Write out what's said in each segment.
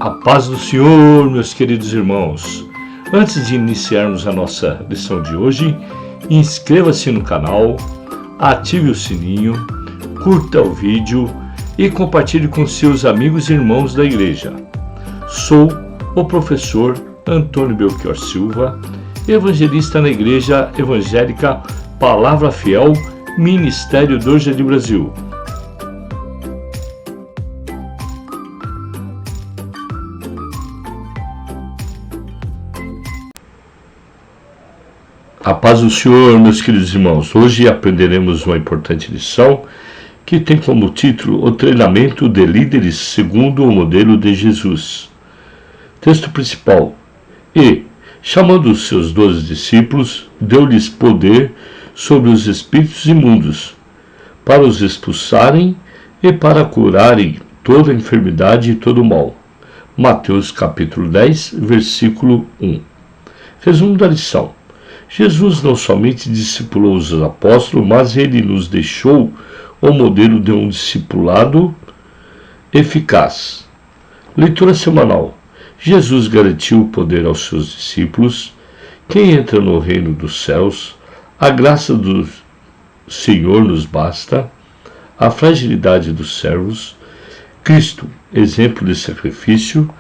A paz do Senhor, meus queridos irmãos. Antes de iniciarmos a nossa lição de hoje, inscreva-se no canal, ative o sininho, curta o vídeo e compartilhe com seus amigos e irmãos da igreja. Sou o professor Antônio Belchior Silva, evangelista na Igreja Evangélica Palavra Fiel, Ministério do Jardim Brasil. A paz do Senhor, meus queridos irmãos. Hoje aprenderemos uma importante lição que tem como título o treinamento de líderes segundo o modelo de Jesus. Texto principal. E, chamando os seus 12 discípulos, deu-lhes poder sobre os espíritos imundos, para os expulsarem e para curarem toda enfermidade e todo mal. Mateus capítulo 10, versículo 1. Resumo da lição. Jesus não somente discipulou os apóstolos, mas ele nos deixou o modelo de um discipulado eficaz. Leitura semanal. Jesus garantiu o poder aos seus discípulos. Quem entra no reino dos céus, a graça do Senhor nos basta, a fragilidade dos servos, Cristo, exemplo de sacrifício,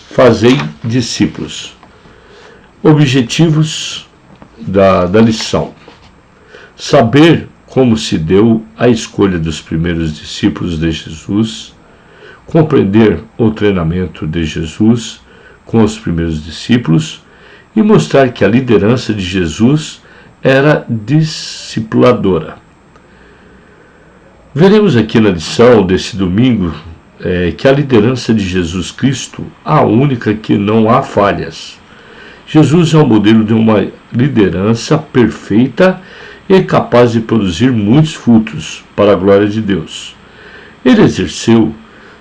fazei discípulos. Objetivos da lição. Saber como se deu a escolha dos primeiros discípulos de Jesus, compreender o treinamento de Jesus com os primeiros discípulos e mostrar que a liderança de Jesus era discipuladora. Veremos aqui na lição desse domingo que a liderança de Jesus Cristo, a única que não há falhas. Jesus é o modelo de uma liderança perfeita e capaz de produzir muitos frutos para a glória de Deus. Ele exerceu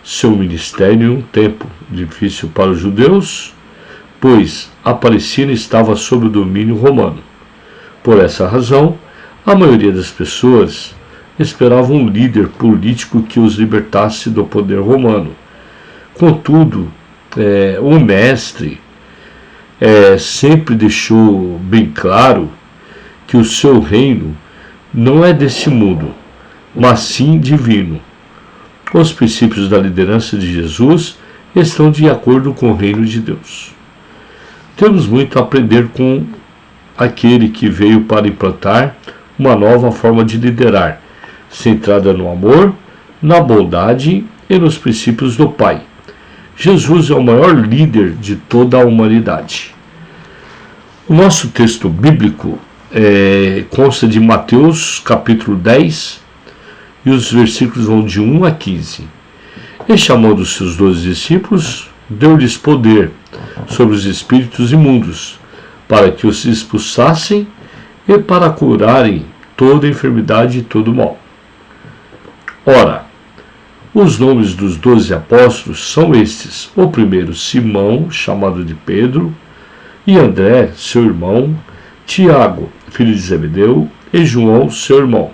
seu ministério em um tempo difícil para os judeus, pois a Palestina estava sob o domínio romano. Por essa razão, a maioria das pessoas esperava um líder político que os libertasse do poder romano. Contudo, o mestre sempre deixou bem claro que o seu reino não é desse mundo, mas sim divino. Os princípios da liderança de Jesus estão de acordo com o reino de Deus. Temos muito a aprender com aquele que veio para implantar uma nova forma de liderar, centrada no amor, na bondade e nos princípios do Pai. Jesus é o maior líder de toda a humanidade. O nosso texto bíblico consta de Mateus capítulo 10 e os versículos vão de 1 a 15. E chamando os seus 12 discípulos, deu-lhes poder sobre os espíritos imundos, para que os expulsassem e para curarem toda enfermidade e todo mal. Ora, os nomes dos 12 apóstolos são estes: o primeiro, Simão, chamado de Pedro, e André, seu irmão, Tiago, filho de Zebedeu, e João, seu irmão,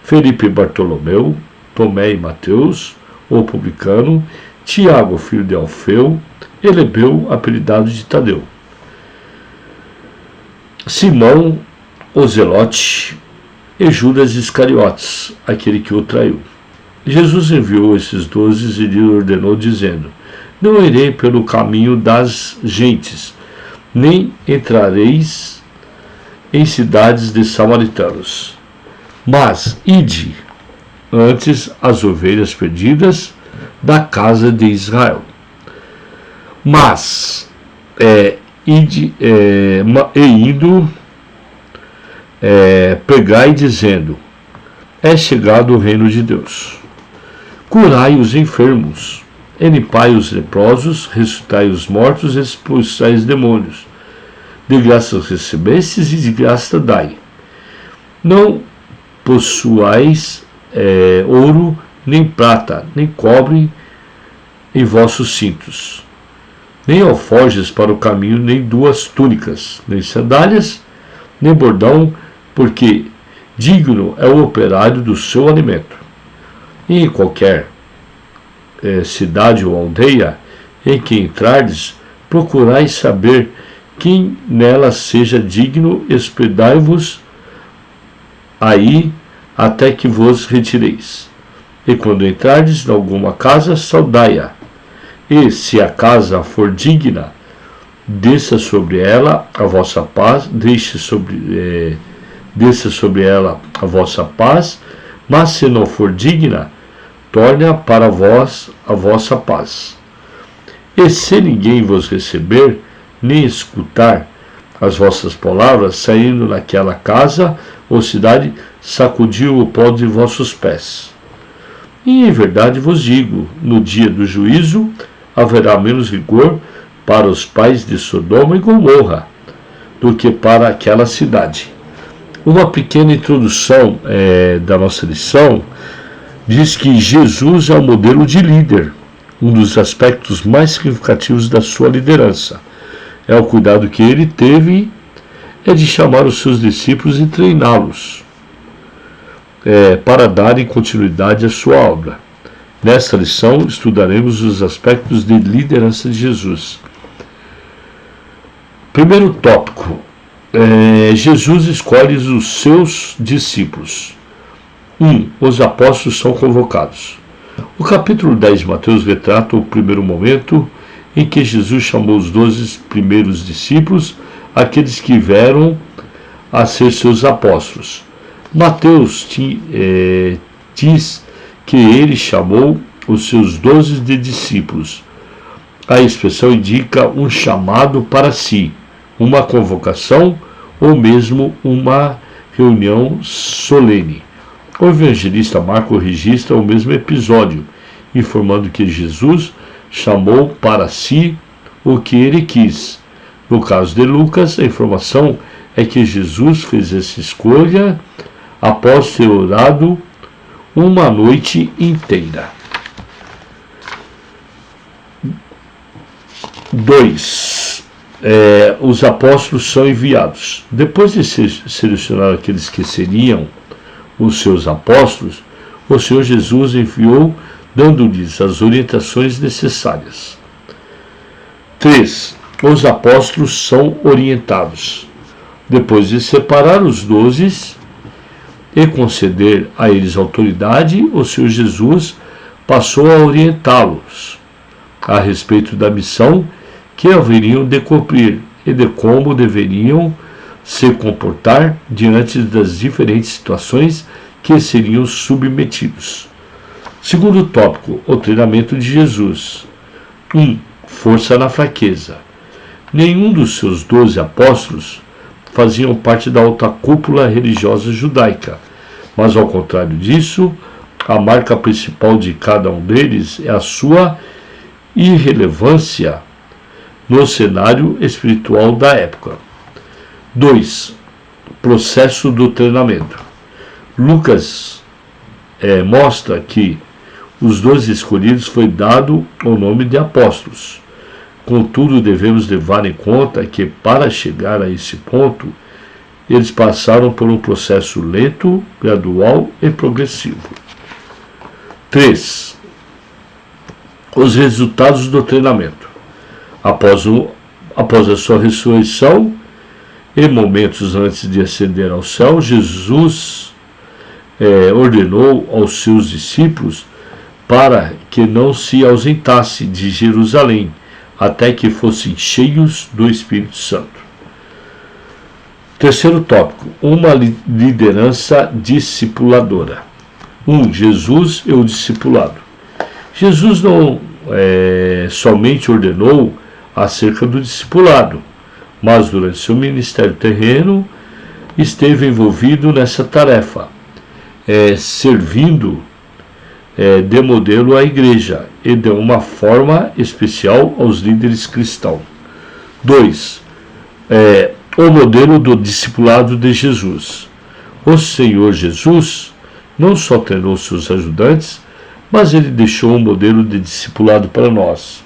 Felipe e Bartolomeu, Tomé e Mateus, o publicano, Tiago, filho de Alfeu, e Lebeu, apelidado de Tadeu, Simão, o Zelote, e Judas Iscariotes, aquele que o traiu. Jesus enviou esses 12 e lhe ordenou, dizendo: Não irei pelo caminho das gentes, nem entrareis em cidades de samaritanos, mas ide antes as ovelhas perdidas da casa de Israel. Mas indo, pregai dizendo: É chegado o reino de Deus. Curai os enfermos, limpai os leprosos, ressuscitai os mortos, expulsai os demônios. De graça recebestes e de graça dai. Não possuais ouro, nem prata, nem cobre em vossos cintos, nem alforjes para o caminho, nem 2 túnicas, nem sandálias, nem bordão, porque digno é o operário do seu alimento. E em qualquer cidade ou aldeia, em que entrardes, procurai saber quem nela seja digno, hospedai-vos aí até que vos retireis. E quando entrardes em alguma casa, saudai-a. E se a casa for digna, desça sobre ela a vossa paz, desça sobre ela a vossa paz, mas se não for digna, torne-a para vós a vossa paz. E se ninguém vos receber, nem escutar as vossas palavras, saindo naquela casa ou cidade, sacudiu o pó de vossos pés. E em verdade vos digo, no dia do juízo haverá menos rigor para os pais de Sodoma e Gomorra do que para aquela cidade. Uma pequena introdução da nossa lição diz que Jesus é o modelo de líder. Um dos aspectos mais significativos da sua liderança é o cuidado que ele teve de chamar os seus discípulos e treiná-los para darem continuidade à sua obra. Nesta lição estudaremos os aspectos de liderança de Jesus. Primeiro tópico, Jesus escolhe os seus discípulos. 1. Os apóstolos são convocados. O capítulo 10 de Mateus retrata o primeiro momento em que Jesus chamou os 12 primeiros discípulos, aqueles que vieram a ser seus apóstolos. Mateus diz que ele chamou os seus 12 discípulos. A expressão indica um chamado para si, uma convocação ou mesmo uma reunião solene. O evangelista Marcos registra o mesmo episódio, informando que Jesus chamou para si o que ele quis. No caso de Lucas, a informação é que Jesus fez essa escolha após ter orado uma noite inteira. 2. Os apóstolos são enviados. Depois de selecionar aqueles que seriam os seus apóstolos, o Senhor Jesus enviou, dando-lhes as orientações necessárias. 3. Os apóstolos são orientados. Depois de separar os 12 e conceder a eles autoridade, o Senhor Jesus passou a orientá-los a respeito da missão que haveriam de cumprir e de como deveriam se comportar diante das diferentes situações que seriam submetidos. Segundo tópico, o treinamento de Jesus. 1. Força na fraqueza. Nenhum dos seus 12 apóstolos faziam parte da alta cúpula religiosa judaica, mas ao contrário disso, a marca principal de cada um deles é a sua irrelevância no cenário espiritual da época. 2. Processo do treinamento. Lucas mostra que os 12 escolhidos foi dado o nome de apóstolos. Contudo, devemos levar em conta que, para chegar a esse ponto, eles passaram por um processo lento, gradual e progressivo. 3. Os resultados do treinamento. Após a sua ressurreição, e momentos antes de ascender ao céu, Jesus ordenou aos seus discípulos para que não se ausentasse de Jerusalém, até que fossem cheios do Espírito Santo. Terceiro tópico, uma liderança discipuladora. 1. Jesus e o discipulado. Jesus não somente ordenou acerca do discipulado, mas durante seu ministério terreno esteve envolvido nessa tarefa, servindo de modelo à igreja e de uma forma especial aos líderes cristãos. 2. O modelo do discipulado de Jesus. O Senhor Jesus não só treinou seus ajudantes, mas ele deixou um modelo de discipulado para nós.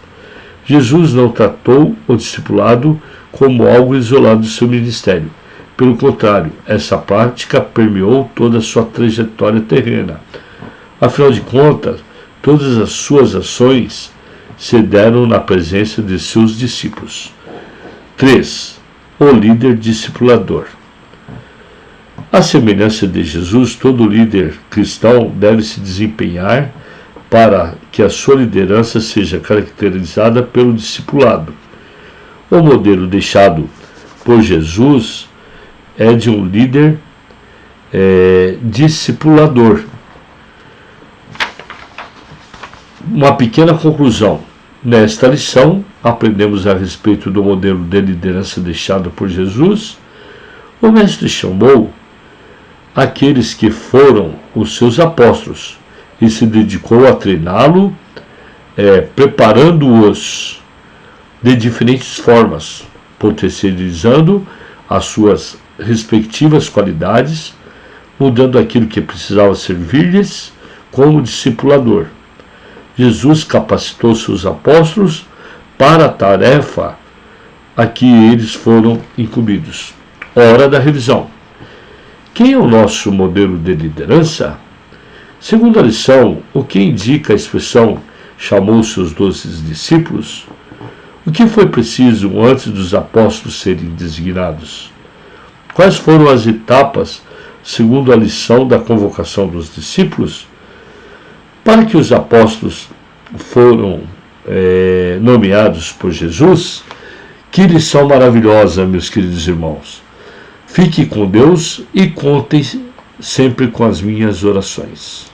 Jesus não tratou o discipulado como algo isolado do seu ministério. Pelo contrário, essa prática permeou toda a sua trajetória terrena. Afinal de contas, todas as suas ações se deram na presença de seus discípulos. 3. O líder discipulador. À semelhança de Jesus, todo líder cristão deve se desempenhar para que a sua liderança seja caracterizada pelo discipulado. O modelo deixado por Jesus é de um líder discipulador. Uma pequena conclusão. Nesta lição, aprendemos a respeito do modelo de liderança deixado por Jesus. O Mestre chamou aqueles que foram os seus apóstolos e se dedicou a treiná-lo, preparando-os de diferentes formas, potencializando as suas respectivas qualidades, mudando aquilo que precisava servir-lhes como discipulador. Jesus capacitou seus apóstolos para a tarefa a que eles foram incumbidos. Hora da revisão. Quem é o nosso modelo de liderança? Segundo a lição, o que indica a expressão chamou seus 12 discípulos? O que foi preciso antes dos apóstolos serem designados? Quais foram as etapas, segundo a lição da convocação dos discípulos? Para que os apóstolos foram nomeados por Jesus, que lição maravilhosa, meus queridos irmãos. Fique com Deus e contem sempre com as minhas orações.